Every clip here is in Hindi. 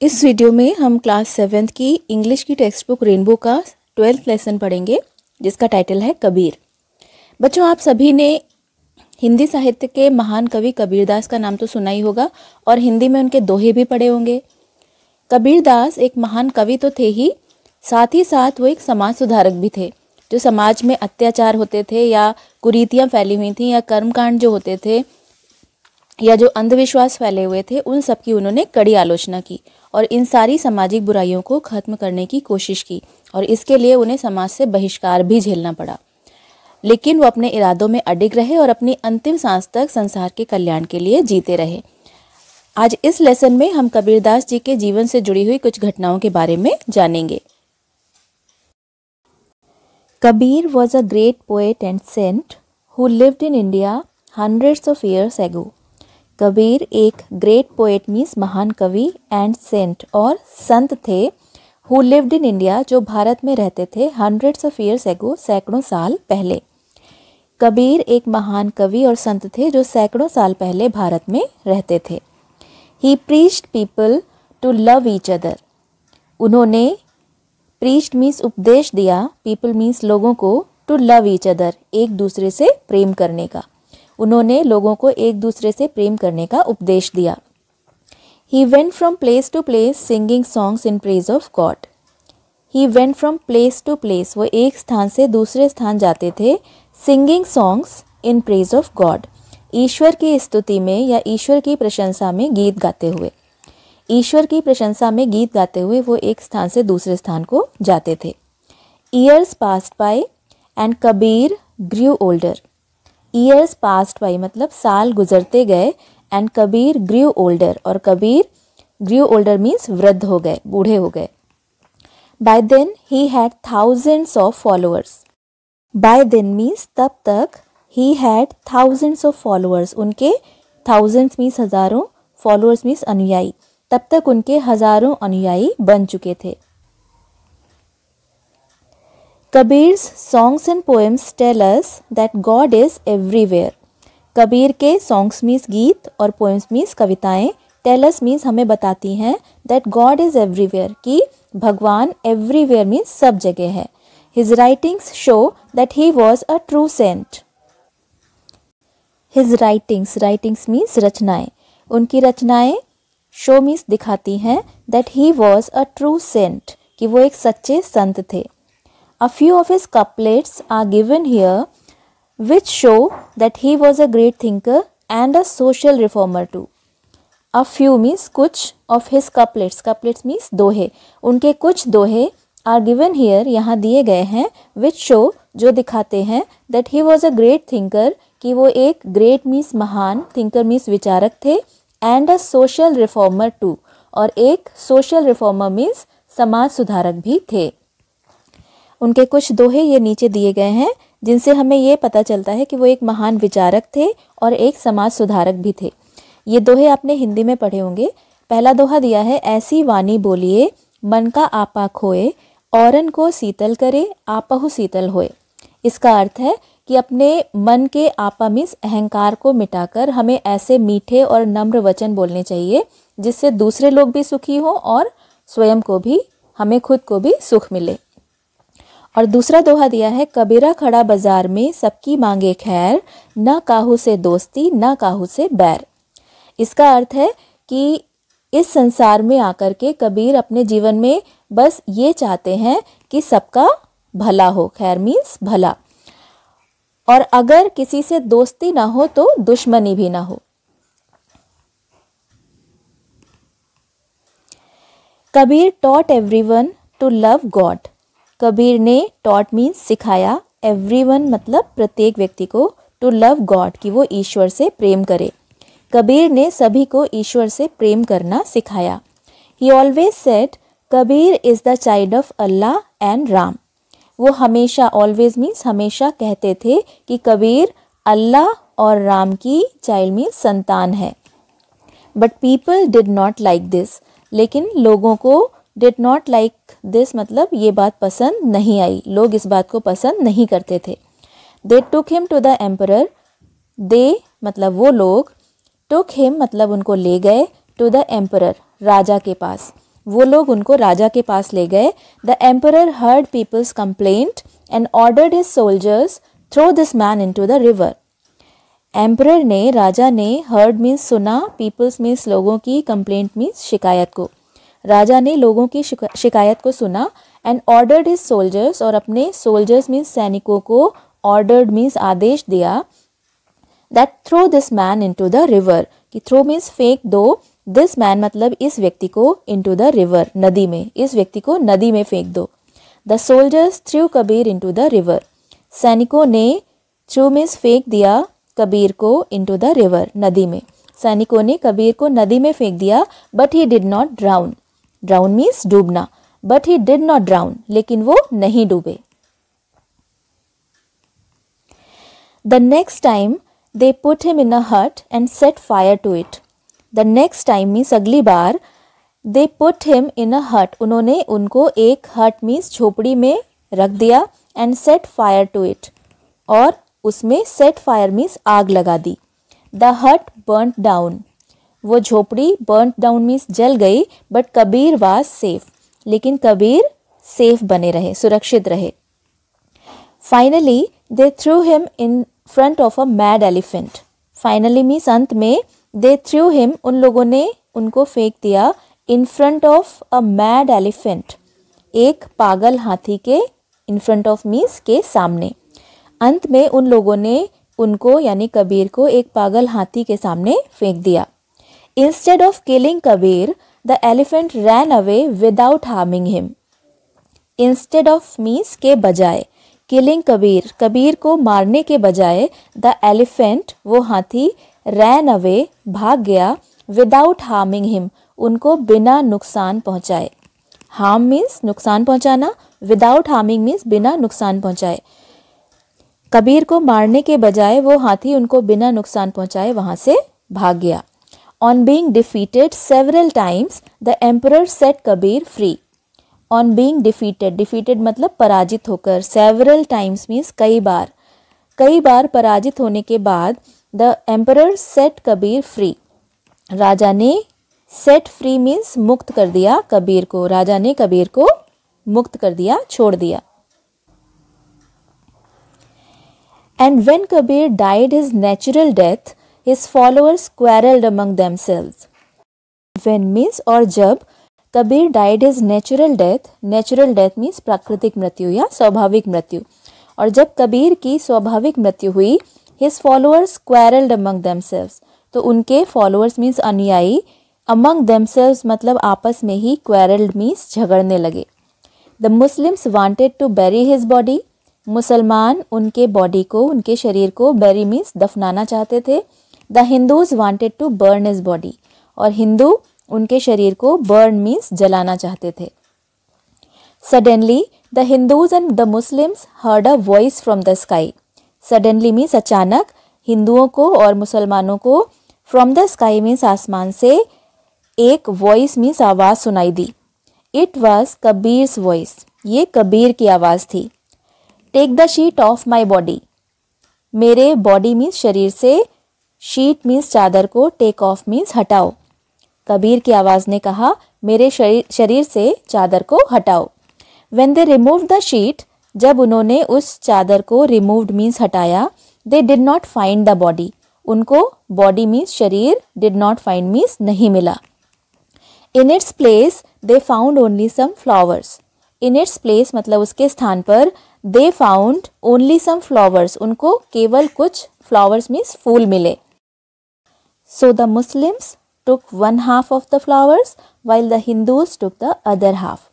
इस वीडियो में हम क्लास 7th की इंग्लिश की टेक्स्ट बुक रेनबो का 12th लेसन पढ़ेंगे, जिसका टाइटल है कबीर। बच्चों, आप सभी ने हिंदी साहित्य के महान कवि कबीरदास का नाम तो सुना ही होगा और हिंदी में उनके दोहे भी पढ़े होंगे। कबीरदास एक महान कवि तो थे ही साथ वो एक समाज सुधारक भी थे। जो समाज में अत्याचार होते थे या कुरीतियाँ फैली हुई थी या कर्मकांड जो होते थे या जो अंधविश्वास फैले हुए थे, उन सब की उन्होंने कड़ी आलोचना की और इन सारी सामाजिक बुराइयों को खत्म करने की कोशिश की और इसके लिए उन्हें समाज से बहिष्कार भी झेलना पड़ा। लेकिन वो अपने इरादों में अडिग रहे और अपनी अंतिम सांस तक संसार के कल्याण के लिए जीते रहे। आज इस लेसन में हम कबीरदास जी के जीवन से जुड़ी हुई कुछ घटनाओं के बारे में जानेंगे। Kabir was a great poet and saint who lived in India hundreds of years ago. Kabir एक ग्रेट पोएट मीन्स महान कवि एंड सेंट और संत थे, हु लिव्ड इन इंडिया जो भारत में रहते थे हंड्रेड्स ऑफ ईयर्स एगो सैकड़ों साल पहले। कबीर एक महान कवि और संत थे जो सैकड़ों साल पहले भारत में रहते थे। He preached people to love each other. उन्होंने प्रीच्ड मीन्स उपदेश दिया, पीपल मीन्स लोगों को, टू लव ईच अदर एक दूसरे से प्रेम करने का। उन्होंने लोगों को एक दूसरे से प्रेम करने का उपदेश दिया। He went from place to place singing songs in praise of God. He went from place to place, वो एक स्थान से दूसरे स्थान जाते थे, singing songs in praise of God, ईश्वर की स्तुति में या ईश्वर की प्रशंसा में गीत गाते हुए। ईश्वर की प्रशंसा में गीत गाते हुए वो एक स्थान से दूसरे स्थान को जाते थे। Years passed by and Kabir grew older. Years past by मतलब साल गुजरते गए एंड कबीर ग्रू ओल्डर और कबीर ग्रू ओल्डर मीन्स वृद्ध हो गए, बूढ़े हो गए। By then he had thousands of followers. By then means तब तक, he had thousands of followers उनके थाउजेंड्स मीन्स हजारों, फॉलोअर्स मीन्स अनुयायी, तब तक उनके हजारों अनुयायी बन चुके थे। Kabir's songs and poems tell us that God is everywhere. Kabir के songs मीन्स गीत और poems मीन्स कविताएं, tell us मीन्स हमें बताती हैं that God is everywhere कि भगवान everywhere मीन्स सब जगह है। His writings show that he was a true saint. His writings means रचनाएं, उनकी रचनाएं show मीन्स दिखाती हैं that he was a true saint कि वो एक सच्चे संत थे। A few of his couplets are given here which show that he was a great thinker and a social reformer too. A few means कुछ of his couplets, couplets means दोहे, उनके कुछ दोहे are given here यहाँ दिए गए हैं which show जो दिखाते हैं that he was a great thinker कि वो एक great means महान, thinker means विचारक थे and a social reformer too और एक social reformer means समाज सुधारक भी थे। उनके कुछ दोहे ये नीचे दिए गए हैं जिनसे हमें ये पता चलता है कि वो एक महान विचारक थे और एक समाज सुधारक भी थे। ये दोहे आपने हिंदी में पढ़े होंगे। पहला दोहा दिया है, ऐसी वाणी बोलिए मन का आपा खोए, औरन को शीतल करे आपहु शीतल होए। इसका अर्थ है कि अपने मन के आपा मीन्स अहंकार को मिटाकर हमें ऐसे मीठे और नम्र वचन बोलने चाहिए जिससे दूसरे लोग भी सुखी हो और स्वयं को भी, हमें खुद को भी सुख मिले। और दूसरा दोहा दिया है, कबीरा खड़ा बाजार में सबकी मांगे खैर, न काहू से दोस्ती न काहू से बैर। इसका अर्थ है कि इस संसार में आकर के कबीर अपने जीवन में बस ये चाहते हैं कि सबका भला हो, खैर मीन्स भला, और अगर किसी से दोस्ती ना हो तो दुश्मनी भी ना हो। Kabir taught everyone to love God. Kabir ने टॉट मीन्स सिखाया, एवरीवन मतलब प्रत्येक व्यक्ति को, टू लव गॉड कि वो ईश्वर से प्रेम करे। कबीर ने सभी को ईश्वर से प्रेम करना सिखाया। ही always said Kabir is the child of Allah and Ram. वो हमेशा, ऑलवेज मीन्स हमेशा कहते थे कि कबीर अल्लाह और राम की चाइल्ड मीन्स संतान है। But people did not like this, लेकिन लोगों को डिड नॉट लाइक दिस मतलब ये बात पसंद नहीं आई, लोग इस बात को पसंद नहीं करते थे। They took him to the emperor, they मतलब वो लोग, टुक हिम मतलब उनको ले गए, टू द एम्परर राजा के पास, वो लोग उनको राजा के पास ले गए. The emperor heard people's complaint and ordered his soldiers throw this man into the river. Emperor ने, राजा ने, हर्ड मीन्स सुना, पीपल्स मीन्स लोगों की, कंप्लेंट मीन्स शिकायत को. राजा ने लोगों की शिकायत को सुना. एंड ऑर्डर्ड हिज सोल्जर्स, और अपने सोल्जर्स मीन्स सैनिकों को, ऑर्डर्ड मीन्स आदेश दिया, that throw this man into the river, कि थ्रो मीन्स फेंक दो, दिस मैन मतलब इस व्यक्ति को, इनटू द रिवर नदी में, इस व्यक्ति को नदी में फेंक दो. The soldiers through Kabir into the river. सैनिकों ने, थ्रू मीन्स फेंक दिया, कबीर को इनटू द रिवर नदी में. सैनिकों ने कबीर को नदी में फेंक दिया. But he did not drown. Drown means डूबना. But he did not drown, लेकिन वो नहीं डूबे. The next time they put him in a hut and set fire to it. The next time means अगली बार. दे पुट हिम इन अ हट, उन्होंने उनको एक हट मीन्स झोपड़ी में रख दिया. And set fire to it, और उसमें सेट फायर मीन्स आग लगा दी. द हट बर्न्ट डाउन, वो झोपड़ी बर्न्ट डाउन मीन्स जल गई. बट कबीर वाज सेफ, लेकिन कबीर सेफ बने रहे, सुरक्षित रहे. Finally they through him in front of a mad elephant. Finally means अंत में. दे थ्रू हिम, उन लोगों ने उनको फेंक दिया, in front of a mad elephant, एक पागल हाथी के, इन फ्रंट ऑफ मीन्स के सामने. अंत में उन लोगों ने उनको यानी कबीर को एक पागल हाथी के सामने फेंक दिया. Instead of killing Kabir the elephant ran away without harming him. Instead of means के बजाय, किलिंग कबीर, कबीर को मारने के बजाय, द एलिफेंट वो हाथी, रैन अवे भाग गया, विदाउट हार्मिंग हिम उनको बिना नुकसान पहुंचाए. हार्म मीन्स नुकसान पहुंचाना, विदाउट हार्मिंग मीन्स बिना नुकसान पहुंचाए. कबीर को मारने के बजाय वो हाथी उनको बिना नुकसान पहुंचाए वहां से भाग गया. On being defeated several times the emperor set Kabir free. On being defeated, defeated मतलब पराजित होकर, सेवरल टाइम्स मीन्स कई बार, कई बार पराजित होने के बाद, the emperor set Kabir free, राजा ने, सेट फ्री मीन्स मुक्त कर दिया कबीर को, राजा ने कबीर को मुक्त कर दिया, छोड़ दिया. And when Kabir died his natural death, his followers quarreled among themselves. When means और जब, Kabir died his natural death means प्राकृतिक मृत्यु या स्वाभाविक मृत्यु, और जब कबीर की स्वाभाविक मृत्यु हुई, his followers quarreled among themselves, तो उनके followers means अनुयायी, among themselves मतलब आपस में ही, quarreled means झगड़ने लगे. The Muslims wanted to bury his body. मुसलमान उनके बॉडी को, उनके शरीर को, bury means दफनाना चाहते थे. The Hindus wanted to burn his body, और हिंदू उनके शरीर को burn means जलाना चाहते थे. Suddenly the Hindus and the Muslims heard a voice from the sky. Suddenly means अचानक, हिंदुओं को और मुसलमानों को, from the sky means आसमान से, एक voice means आवाज़ सुनाई दी. It was कबीर्स voice, ये कबीर की आवाज़ थी. Take the sheet of my body, मेरे बॉडी मीन्स शरीर से, शीट मीन्स चादर को, टेक ऑफ मीन्स हटाओ. कबीर की आवाज़ ने कहा, मेरे शरीर से चादर को हटाओ. When they remove the sheet, जब उन्होंने उस चादर को, रिमूव्ड मीन्स हटाया, they did not find the body, उनको बॉडी मीन्स शरीर, डिड नॉट फाइंड मीन्स नहीं मिला. In its place they found only some flowers. In its place मतलब उसके स्थान पर, they found only some flowers, उनको केवल कुछ फ्लावर्स मीन्स फूल मिले. So the Muslims took one half of the flowers while the Hindus took the other half.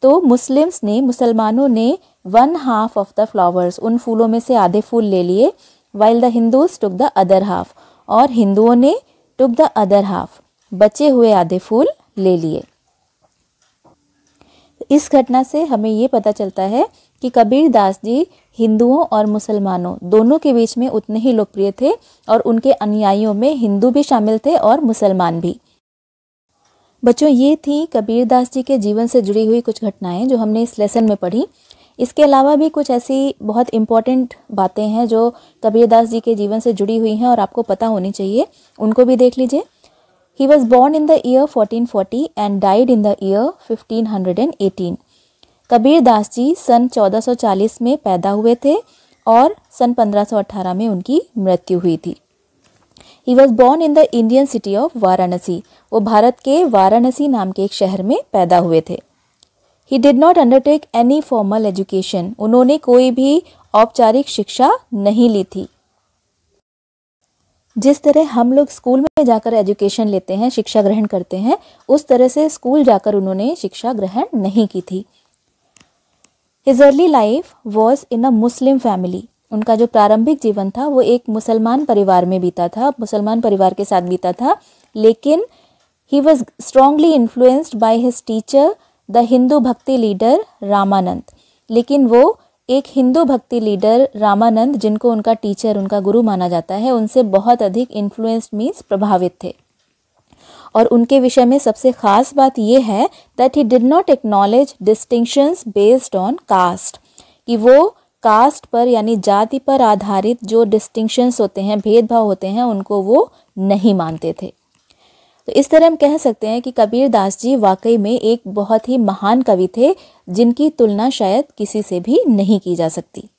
तो मुस्लिम्स ने, मुसलमानों ने, one half of the flowers, उन फूलों में से आधे फूल ले लिए, while the Hindus took the other half, और हिंदुओं ने टुक द अदर हाफ, बचे हुए आधे फूल ले लिए. इस घटना से हमें ये पता चलता है कि कबीर दास जी हिंदुओं और मुसलमानों दोनों के बीच में उतने ही लोकप्रिय थे, और उनके अनुयायियों में हिंदू भी शामिल थे और मुसलमान भी. बच्चों, ये थी कबीर दास जी के जीवन से जुड़ी हुई कुछ घटनाएं जो हमने इस लेसन में पढ़ी. इसके अलावा भी कुछ ऐसी बहुत इम्पॉर्टेंट बातें हैं जो कबीर दास जी के जीवन से जुड़ी हुई हैं और आपको पता होनी चाहिए, उनको भी देख लीजिए. He was born in the year 1440 and died in the year 1518. Kabir Das ji सन 1440 में पैदा हुए थे और सन 1518 में उनकी मृत्यु हुई थी। He was born in the Indian city of Varanasi. वो भारत के वाराणसी नाम के एक शहर में पैदा हुए थे। He did not undertake any formal education। उन्होंने कोई भी औपचारिक शिक्षा नहीं ली थी। जिस तरह हम लोग स्कूल में जाकर एजुकेशन लेते हैं, शिक्षा ग्रहण करते हैं, उस तरह से स्कूल जाकर उन्होंने शिक्षा ग्रहण नहीं की थी। His early life was in a Muslim family। उनका जो प्रारंभिक जीवन था वो एक मुसलमान परिवार में बीता था, मुसलमान परिवार के साथ बीता था, लेकिन he was strongly influenced by his teacher, the Hindu भक्ति लीडर रामानंद। लेकिन वो एक हिंदू भक्ति लीडर रामानंद, जिनको उनका टीचर, उनका गुरु माना जाता है, उनसे बहुत अधिक इन्फ्लुएंस्ड मीन्स प्रभावित थे। और उनके विषय में सबसे खास बात यह है that he did not acknowledge distinctions based on caste, कि वो कास्ट पर यानी जाति पर आधारित जो डिस्टिंक्शंस होते हैं, भेदभाव होते हैं, उनको वो नहीं मानते थे। तो इस तरह हम कह सकते हैं कि कबीर दास जी वाकई में एक बहुत ही महान कवि थे, जिनकी तुलना शायद किसी से भी नहीं की जा सकती।